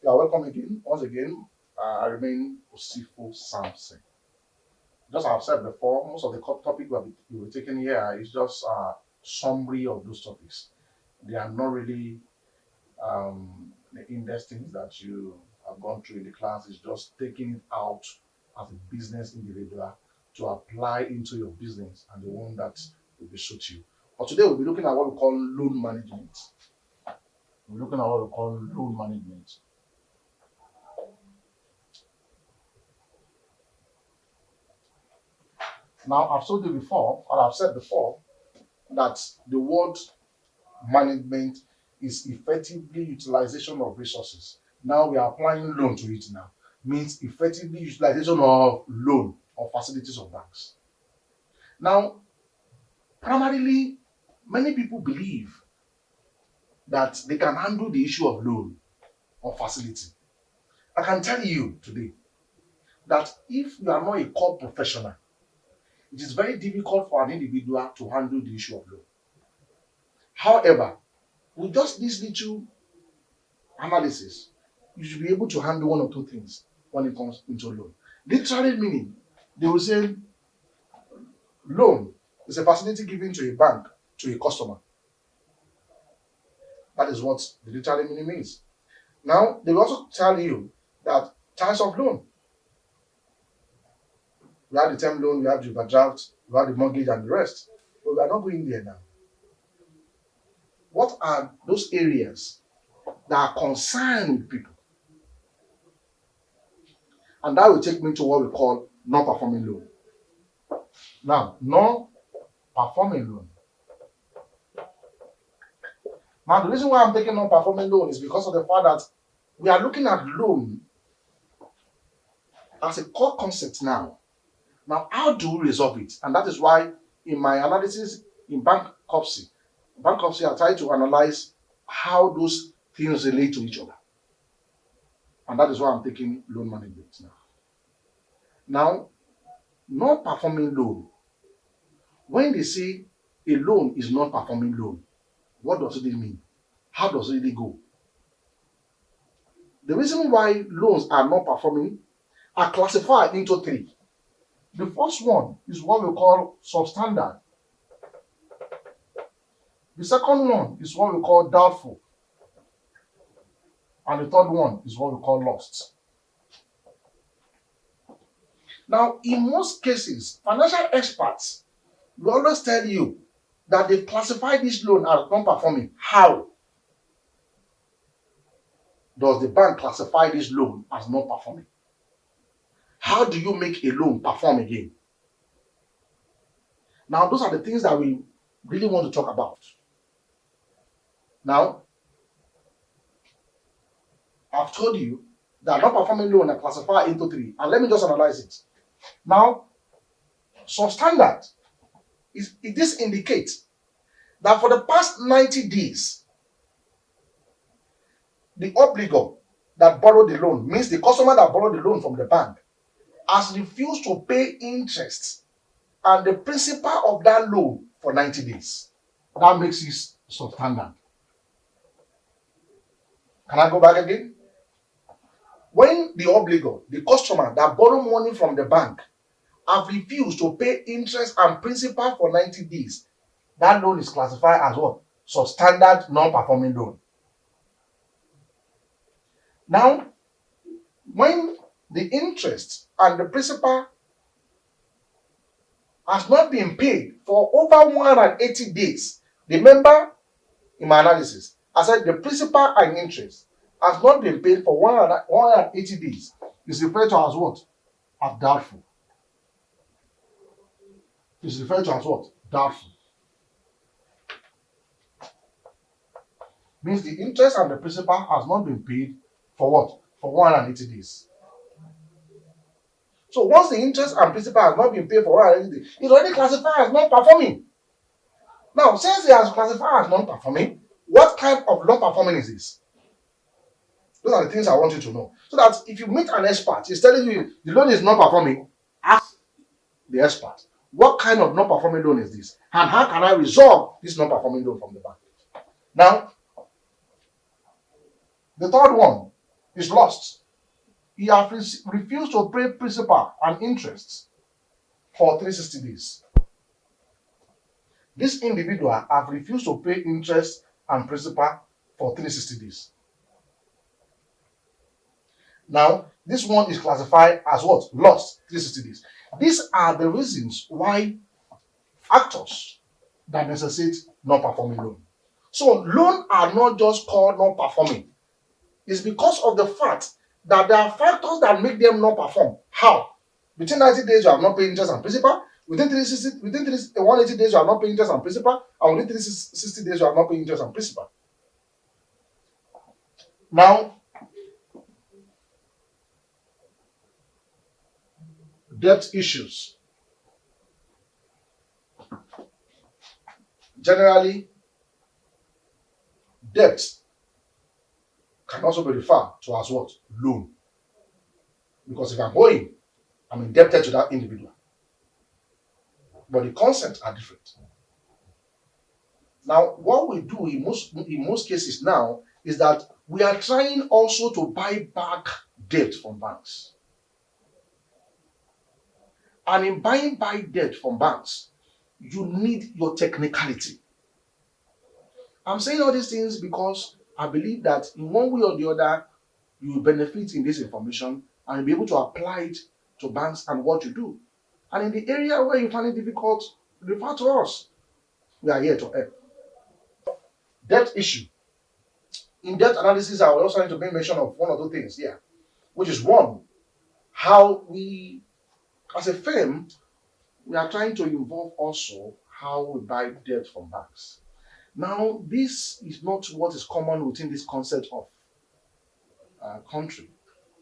You are welcome again. Once again, I remain Osifo Samson. Just as I've said before, most of the topic we'll be taking here is just a summary of those topics. They are not really the in-depth things that you have gone through in the class. It's just taking it out as a business individual to apply into your business and the one that will be suit you. But today we'll be looking at what we call loan management. We're looking at what we call loan management. Now, I've told you before, or I've said before, that the word management is effectively utilization of resources. Now we are applying loan to it now. Means effectively utilization of loan or facilities of banks. Now, primarily, many people believe that they can handle the issue of loan or facility. I can tell you today that if you are not a core professional, it is very difficult for an individual to handle the issue of loan. However, with just this little analysis, you should be able to handle one or two things when it comes into loan. Literally meaning, they will say loan is a facility given to a bank to a customer. That is what the literally meaning means. Now, they will also tell you that types of loan. We have the term loan, we have the overdraft, we have the mortgage and the rest. But we are not going there now. What are those areas that are concerned with people? And that will take me to what we call non-performing loan. Now, non-performing loan. Now, the reason why I'm taking non-performing loan is because of the fact that we are looking at loan as a core concept now. Now, how do we resolve it? And that is why in my analysis in bankruptcy, I try to analyze how those things relate to each other. And that is why I'm taking loan management now. Now, non-performing loan. When they say a loan is not performing loan, what does it mean? How does it really go? The reason why loans are not performing are classified into three. The first one is what we call substandard. The second one is what we call doubtful. And the third one is what we call lost. Now, in most cases, financial experts will always tell you that they classify this loan as non-performing. How does the bank classify this loan as non-performing? How do you make a loan perform again? Now, those are the things that we really want to talk about. Now, I've told you that non-performing loan are classified into three, and let me just analyze it. Now, substandard this indicates that for the past 90 days, the obligor that borrowed the loan, means the customer that borrowed the loan from the bank, has refused to pay interest and the principal of that loan for 90 days. That makes it substandard. Can I go back again? When the obligor, the customer that borrowed money from the bank, have refused to pay interest and principal for 90 days, that loan is classified as what? Substandard non-performing loan. Now, when the interest and the principal has not been paid for over 180 days, remember in my analysis, I said the principal and interest has not been paid for 180 days, is referred to as what? As doubtful. Is referred to as what? Doubtful. Means the interest and the principal has not been paid for what? For 180 days. So once the interest and principal has not been paid for 180 days, it's already classified as non-performing. Now, since it has classified as non-performing, what kind of non-performing is this? Those are the things I want you to know. So that if you meet an expert, he's telling you the loan is not performing, ask the expert, what kind of non-performing loan is this? And how can I resolve this non-performing loan from the bank? Now, the third one is lost. He has refused to pay principal and interest for 360 days. This individual have refused to pay interest and principal for 360 days. Now, this one is classified as what? Lost 360 days. These are the reasons why factors that necessitate non-performing loan. So loans are not just called non-performing. It's because of the fact that there are factors that make them not perform. How? Within 90 days, you have not paid interest and principal. Within 180 days, you have not paid interest and principal. And within 360 days, you have not paid interest and principal. Now, debt issues. Generally, debt can also be referred to as what? Loan. Because if I'm owing, I'm indebted to that individual. But the concepts are different. Now, what we do in most cases now is that we are trying also to buy back debt from banks. And in buying back debt from banks, you need your technicality. I'm saying all these things because I believe that in one way or the other, you will benefit in this information and you'll be able to apply it to banks and what you do. And in the area where you find it difficult, refer to us. We are here to help. Debt issue. In debt analysis, I will also need to make mention of one or two things here, which is one, how we, as a firm, we are trying to involve also how we buy debt from banks. Now, this is not what is common within this concept of country,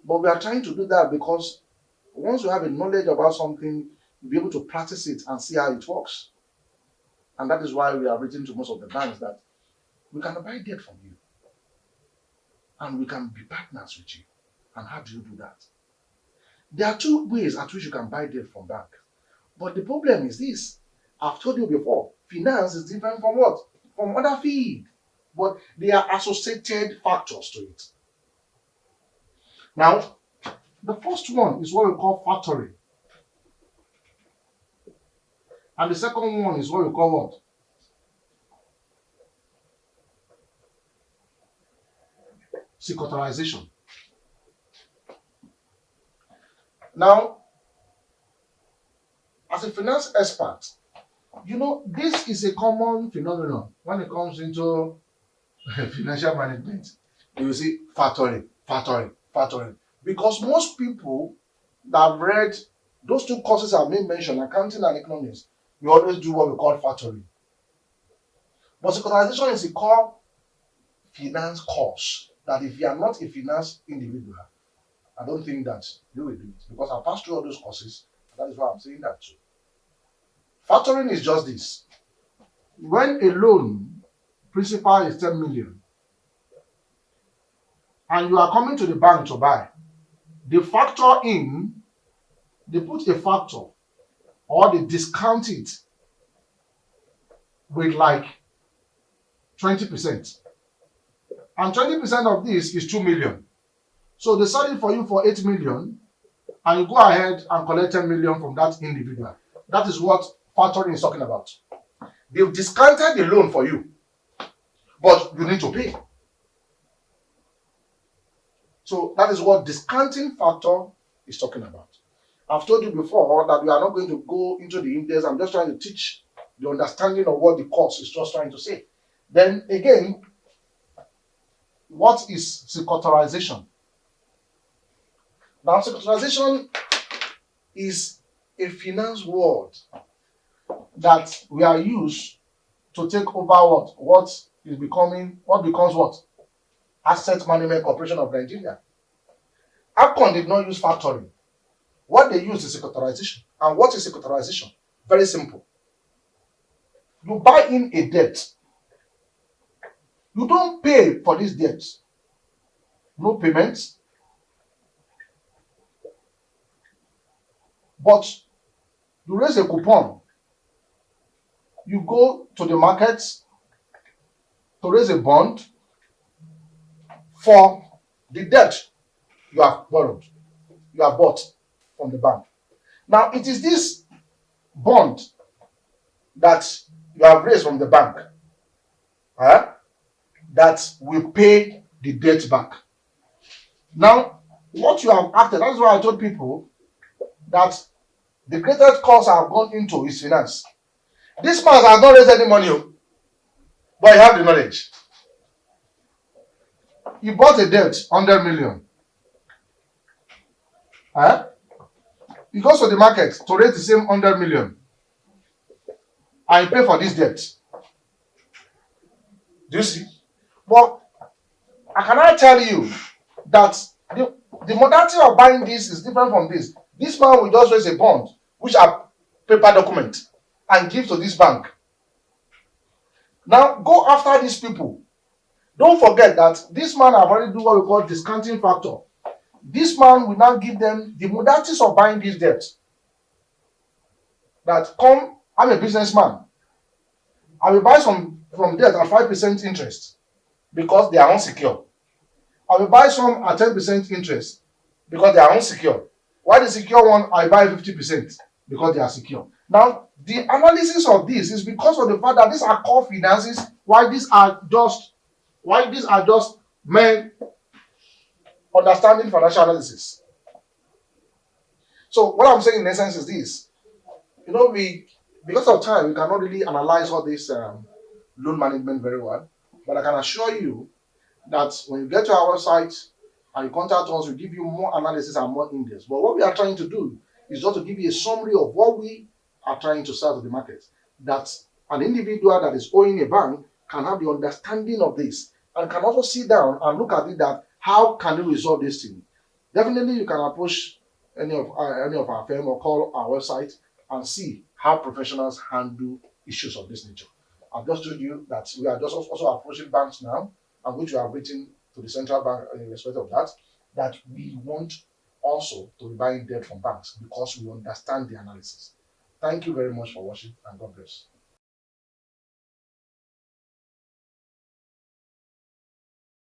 but we are trying to do that because once you have a knowledge about something, you'll be able to practice it and see how it works. And that is why we have written to most of the banks that we can buy debt from you and we can be partners with you. And how do you do that? There are two ways at which you can buy debt from bank. But the problem is this. I've told you before, finance is different from what? From other fields. But they are associated factors to it. Now, the first one is what we call factoring. And the second one is what we call what? Securitization. Now, as a finance expert, you know, this is a common phenomenon when it comes into financial management. You will see factoring. Because most people that have read those two courses I made mention, accounting and economics, we always do what we call factoring. But securitization is a core finance course that if you are not a finance individual, I don't think that you will do it. Because I passed through all those courses, and that is why I'm saying that too. Factoring is just this. When a loan principal is 10 million, and you are coming to the bank to buy, they factor in, they put a factor, or they discount it with like 20%. And 20% of this is 2 million. So they sell it for you for 8 million, and you go ahead and collect 10 million from that individual. That is what factoring is talking about. They've discounted the loan for you, but you need to pay. So that is what discounting factor is talking about. I've told you before that we are not going to go into the in-depth. I'm just trying to teach the understanding of what the course is just trying to say. Then again, what is securitization? Now, securitization is a finance word that we are used to take over what becomes what? Asset Management Corporation of Nigeria. APCON did not use factoring. What they use is securitization. And what is securitization? Very simple. You buy in a debt. You don't pay for this debt. No payments. But you raise a coupon. You go to the market to raise a bond for the debt you have borrowed, you have bought from the bank. Now, it is this bond that you have raised from the bank that will pay the debt back. Now, what you have acted, that's why I told people that the greatest cost I have gone into is finance. This man has not raised any money, but he have the knowledge. He bought a debt, 100 million. He goes to the market to raise the same 100 million. And he pay for this debt. Do you see? But I cannot tell you that the modality of buying this is different from this. This man will just raise a bond, which are paper document, and give to this bank. Now go after these people. Don't forget that this man have already do what we call discounting factor. This man will now give them the modalities of buying this debt. That come, I'm a businessman. I will buy some from debt at 5% interest because they are unsecure. I will buy some at 10% interest because they are unsecure. While the secure one, I buy 50% because they are secure. Now, the analysis of this is because of the fact that these are core finances, why these are just men understanding financial analysis. So what I'm saying in essence is this. Because of time, we cannot really analyze all this loan management very well. But I can assure you that when you get to our website and you contact us, we give you more analysis and more in-depth. But what we are trying to do is just to give you a summary of what we are trying to sell to the market. That an individual that is owing a bank can have the understanding of this and can also sit down and look at it that how can we resolve this thing. Definitely, you can approach any of our firm or call our website and see how professionals handle issues of this nature. I've just told you that we are just also approaching banks now, and which we have written to the central bank in respect of that we want also to be buying debt from banks because we understand the analysis. Thank you very much for watching, and God bless.